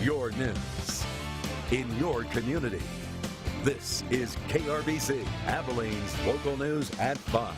your news in your community. This is KRBC, Abilene's local news at 5.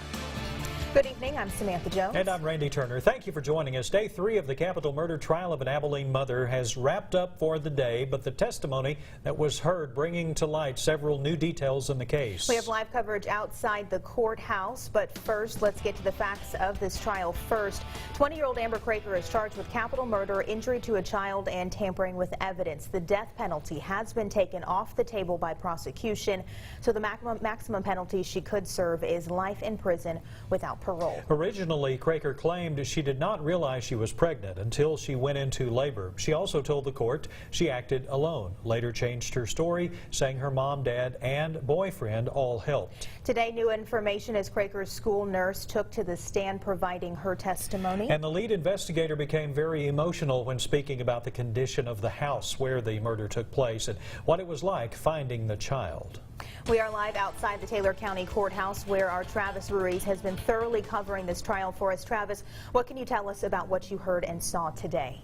Good evening, I'm Samantha Jones. And I'm Randy Turner. Thank you for joining us. Day 3 of the capital murder trial of an Abilene mother has wrapped up for the day, but the testimony that was heard bringing to light several new details in the case. We have live coverage outside the courthouse, but first, let's get to the facts of this trial first. 20-year-old Amber Craker is charged with capital murder, injury to a child, and tampering with evidence. The death penalty has been taken off the table by prosecution, so the maximum penalty she could serve is life in prison without parole. Originally, Craker claimed she did not realize she was pregnant until she went into labor. She also told the court she acted alone. Later changed her story, saying her mom, dad, and boyfriend all helped. Today, new information as Craker's school nurse took to the stand providing her testimony. And the lead investigator became very emotional when speaking about the condition of the house where the murder took place and what it was like finding the child. We are live outside the Taylor County Courthouse where our Travis Ruiz has been thoroughly covering this trial for us. Travis, what can you tell us about what you heard and saw today?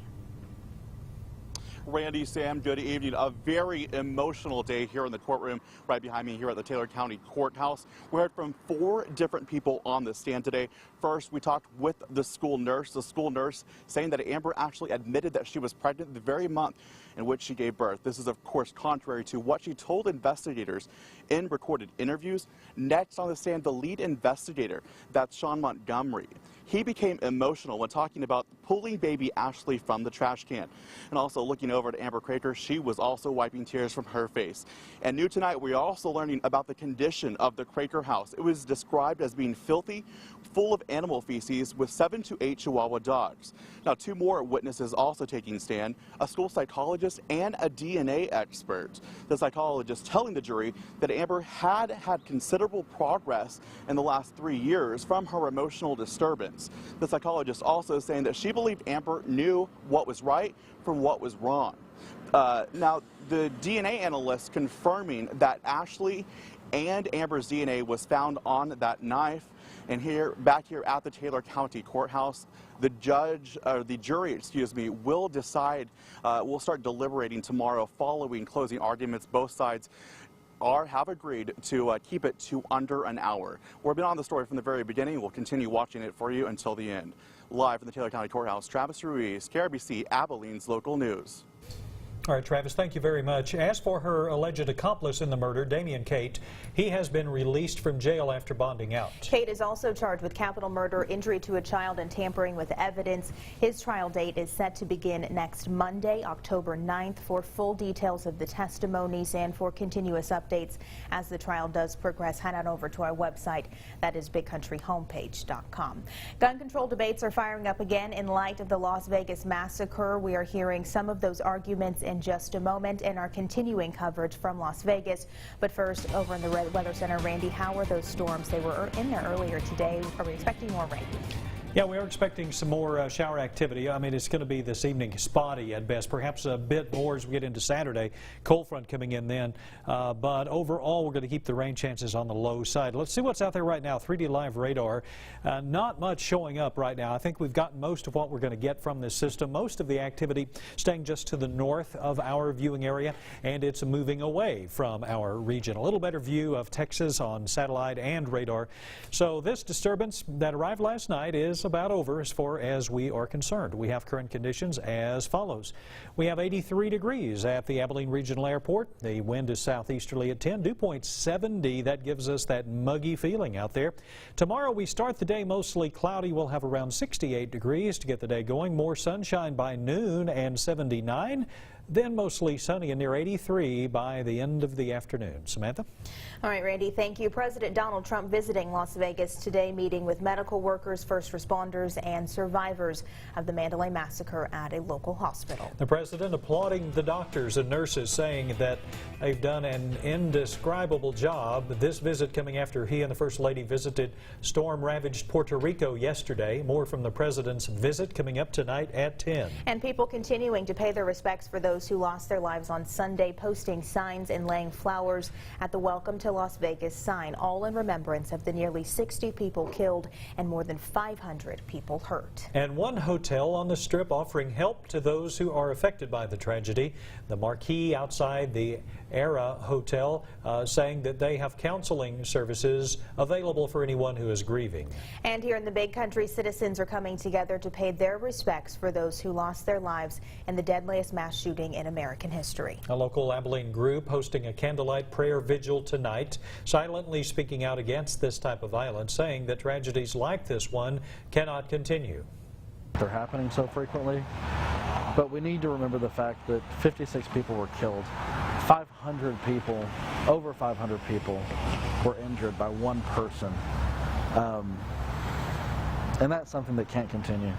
Randy, Sam, good evening. A very emotional day here in the courtroom right behind me here at the Taylor County Courthouse. We heard from 4 different people on the stand today. First, we talked with the school nurse saying that Amber actually admitted that she was pregnant the very month in which she gave birth. This is, of course, contrary to what she told investigators in recorded interviews. Next on the stand, the lead investigator, that's Sean Montgomery. He became emotional when talking about pulling baby Ashley from the trash can. And also looking over at Amber Craker, she was also wiping tears from her face. And new tonight, we are also learning about the condition of the Craker house. It was described as being filthy, full of animal feces, with 7 to 8 Chihuahua dogs. Now, 2 more witnesses also taking stand, a school psychologist and a DNA expert. The psychologist telling the jury that Amber had considerable progress in the last 3 years from her emotional disturbance. The psychologist also saying that she believed Amber knew what was right from what was wrong. Now, the DNA analyst confirming that Ashley and Amber's DNA was found on that knife. And back here at the Taylor County Courthouse, the jury, will decide, will start deliberating tomorrow following closing arguments. Both sides have agreed to keep it to under an hour. We've been on the story from the very beginning. We'll continue watching it for you until the end. Live from the Taylor County Courthouse, Travis Ruiz, KRBC, Abilene's local news. All right, Travis, thank you very much. As for her alleged accomplice in the murder, Damian Cate, he has been released from jail after bonding out. Cate is also charged with capital murder, injury to a child, and tampering with evidence. His trial date is set to begin next Monday, October 9th. For full details of the testimonies and for continuous updates as the trial does progress, head on over to our website. That is bigcountryhomepage.com. Gun control debates are firing up again in light of the Las Vegas massacre. We are hearing some of those arguments in just a moment and our continuing coverage from Las Vegas. But first, over in the Weather Center, Randy, how are those storms? They were in there earlier today. Are we expecting more rain? Yeah, we are expecting some more shower activity. I mean, it's going to be this evening spotty at best, perhaps a bit more as we get into Saturday. Cold front coming in then. But overall, we're going to keep the rain chances on the low side. Let's see what's out there right now. 3D live radar. Not much showing up right now. I think we've gotten most of what we're going to get from this system. Most of the activity staying just to the north of our viewing area, and it's moving away from our region. A little better view of Texas on satellite and radar. So this disturbance that arrived last night is about over as far as we are concerned. We have current conditions as follows. We have 83 degrees at the Abilene Regional Airport. The wind is southeasterly at 10, dew point 70. That gives us that muggy feeling out there. Tomorrow we start the day mostly cloudy. We'll have around 68 degrees to get the day going. More sunshine by noon and 79. Then mostly sunny and near 83 by the end of the afternoon. Samantha? All right, Randy, thank you. President Donald Trump visiting Las Vegas today, meeting with medical workers, first responders, and survivors of the Mandalay massacre at a local hospital. The president applauding the doctors and nurses, saying that they've done an indescribable job. This visit coming after he and the First Lady visited storm-ravaged Puerto Rico yesterday. More from the president's visit coming up tonight at 10. And people continuing to pay their respects for those those who lost their lives on Sunday, posting signs and laying flowers at the Welcome to Las Vegas sign, all in remembrance of the nearly 60 people killed and more than 500 people hurt. And one hotel on the Strip offering help to those who are affected by the tragedy. The marquee outside the Era Hotel saying that they have counseling services available for anyone who is grieving. And here in the Big Country, citizens are coming together to pay their respects for those who lost their lives in the deadliest mass shooting in American history. A local Abilene group hosting a candlelight prayer vigil tonight, silently speaking out against this type of violence, saying that tragedies like this one cannot continue. They're happening so frequently, but we need to remember the fact that 56 people were killed, 500 people, over 500 people were injured by one person, and that's something that can't continue.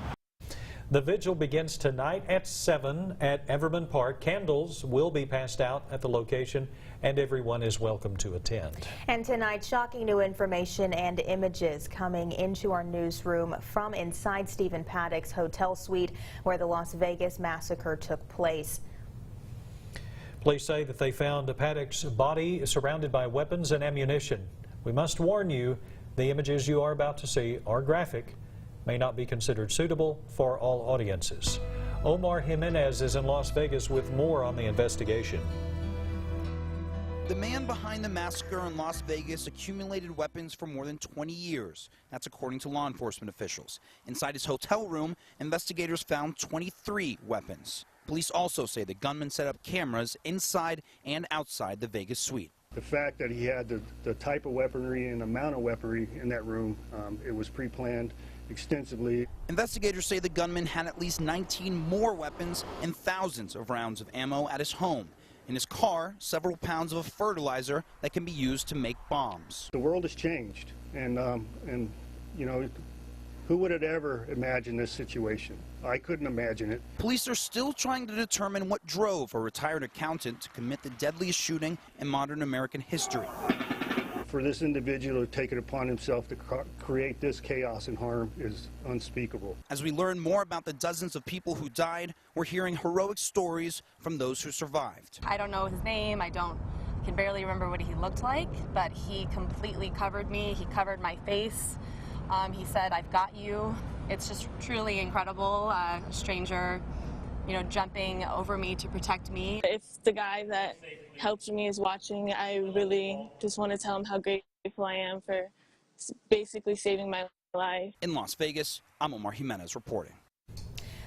The vigil begins tonight at 7 at Everman Park. Candles will be passed out at the location, and everyone is welcome to attend. And tonight, shocking new information and images coming into our newsroom from inside Stephen Paddock's hotel suite where the Las Vegas massacre took place. Police say that they found Paddock's body surrounded by weapons and ammunition. We must warn you, the images you are about to see are graphic, may not be considered suitable for all audiences. Omar Jimenez is in Las Vegas with more on the investigation. The man behind the massacre in Las Vegas accumulated weapons for more than 20 years. That's according to law enforcement officials. Inside his hotel room, investigators found 23 weapons. Police also say the gunman set up cameras inside and outside the Vegas suite. The fact that he had the type of weaponry and amount of weaponry in that room, it was pre-planned extensively. Investigators say the gunman had at least 19 more weapons and thousands of rounds of ammo at his home. In his car, several pounds of a fertilizer that can be used to make bombs. The world has changed, and you know, who would have ever imagined this situation? I couldn't imagine it. Police are still trying to determine what drove a retired accountant to commit the deadliest shooting in modern American history. For this individual to take it upon himself to create this chaos and harm is unspeakable. As we learn more about the dozens of people who died, we're hearing heroic stories from those who survived. I don't know his name. I can barely remember what he looked like, but he completely covered me. He covered my face. He said, "I've got you." It's just truly incredible. A stranger, you know, jumping over me to protect me. If the guy that helped me is watching, I really just want to tell him how grateful I am for basically saving my life. In Las Vegas, I'm Omar Jimenez reporting.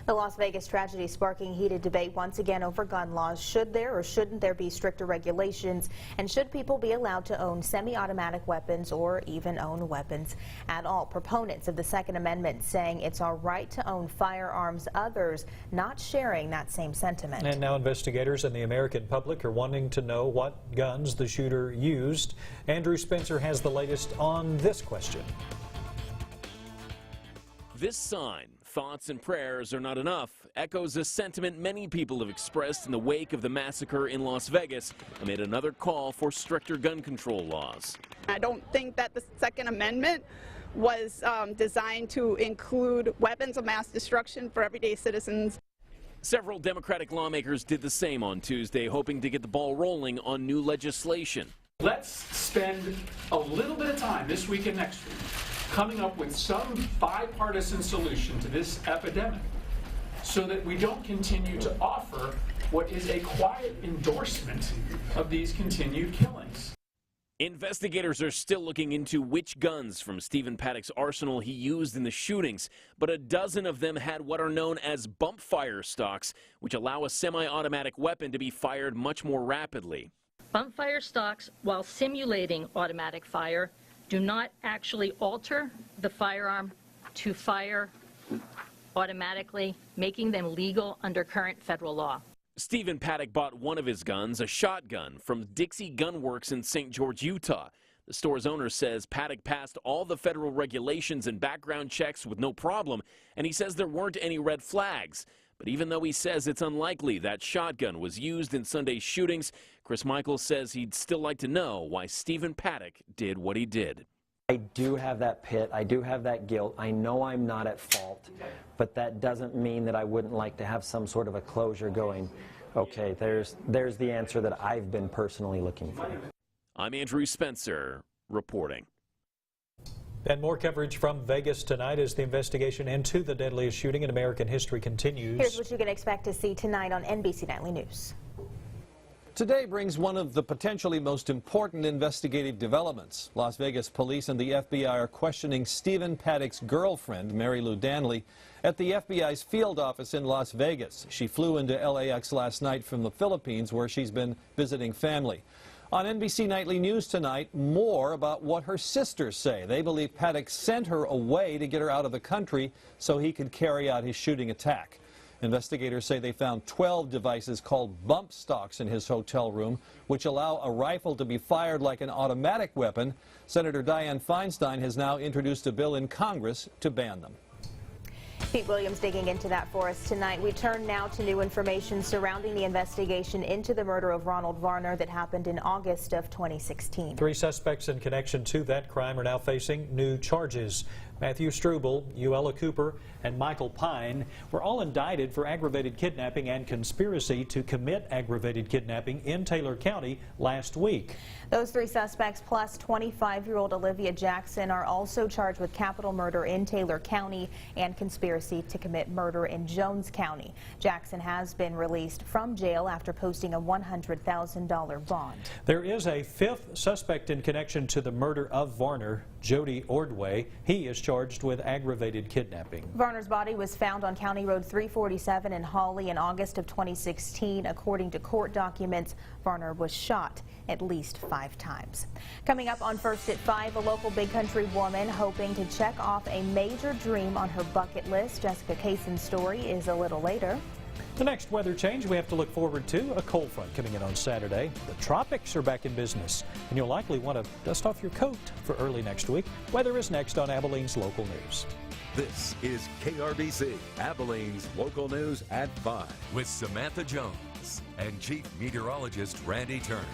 The Las Vegas tragedy sparking heated debate once again over gun laws. Should there or shouldn't there be stricter regulations? And should people be allowed to own semi-automatic weapons or even own weapons at all? Proponents of the Second Amendment saying it's our right to own firearms, others not sharing that same sentiment. And now investigators and the American public are wanting to know what guns the shooter used. Andrew Spencer has the latest on this question. This sign, "Thoughts and prayers are not enough," echoes a sentiment many people have expressed in the wake of the massacre in Las Vegas amid another call for stricter gun control laws. I don't think that the Second Amendment was designed to include weapons of mass destruction for everyday citizens. Several Democratic lawmakers did the same on Tuesday, hoping to get the ball rolling on new legislation. Let's spend a little bit of time this week and next week coming up with some bipartisan solution to this epidemic so that we don't continue to offer what is a quiet endorsement of these continued killings. Investigators are still looking into which guns from Stephen Paddock's arsenal he used in the shootings, but a dozen of them had what are known as bump fire stocks, which allow a semi-automatic weapon to be fired much more rapidly. Bump fire stocks, while simulating automatic fire, do not actually alter the firearm to fire automatically, making them legal under current federal law. Stephen Paddock bought one of his guns, a shotgun, from Dixie Gun Works in St. George, Utah. The store's owner says Paddock passed all the federal regulations and background checks with no problem, and he says there weren't any red flags. But even though he says it's unlikely that shotgun was used in Sunday's shootings, Chris Michaels says he'd still like to know why Stephen Paddock did what he did. I do have that pit. I do have that guilt. I know I'm not at fault, but that doesn't mean that I wouldn't like to have some sort of a closure going. okay, there's the answer that I've been personally looking for. I'm Andrew Spencer reporting. And more coverage from Vegas tonight as the investigation into the deadliest shooting in American history continues. Here's what you can expect to see tonight on NBC Nightly News. Today brings one of the potentially most important investigative developments. Las Vegas police and the FBI are questioning Stephen Paddock's girlfriend, Mary Lou Danley, at the FBI's field office in Las Vegas. She flew into LAX last night from the Philippines, where she's been visiting family. On NBC Nightly News tonight, more about what her sisters say. They believe Paddock sent her away to get her out of the country so he could carry out his shooting attack. Investigators say they found 12 devices called bump stocks in his hotel room, which allow a rifle to be fired like an automatic weapon. Senator Dianne Feinstein has now introduced a bill in Congress to ban them. Pete Williams digging into that for us tonight. We turn now to new information surrounding the investigation into the murder of Ronald Varner that happened in August of 2016. 3 suspects in connection to that crime are now facing new charges. Matthew Struble, Uella Cooper, and Michael Pine were all indicted for aggravated kidnapping and conspiracy to commit aggravated kidnapping in Taylor County last week. Those 3 suspects plus 25-year-old Olivia Jackson are also charged with capital murder in Taylor County and conspiracy to commit murder in Jones County. Jackson has been released from jail after posting a $100,000 bond. There is a 5th suspect in connection to the murder of Varner, Jody Ordway. He is charged with aggravated kidnapping. Varner's body was found on County Road 347 in Hawley in August of 2016. According to court documents, Varner was shot at least 5 times. Coming up on First at 5, a local Big Country woman hoping to check off a major dream on her bucket list. Jessica Kaysen's story is a little later. The next weather change we have to look forward to, a cold front coming in on Saturday. The tropics are back in business, and you'll likely want to dust off your coat for early next week. Weather is next on Abilene's Local News. This is KRBC, Abilene's Local News at 5 with Samantha Jones and Chief Meteorologist Randy Turner.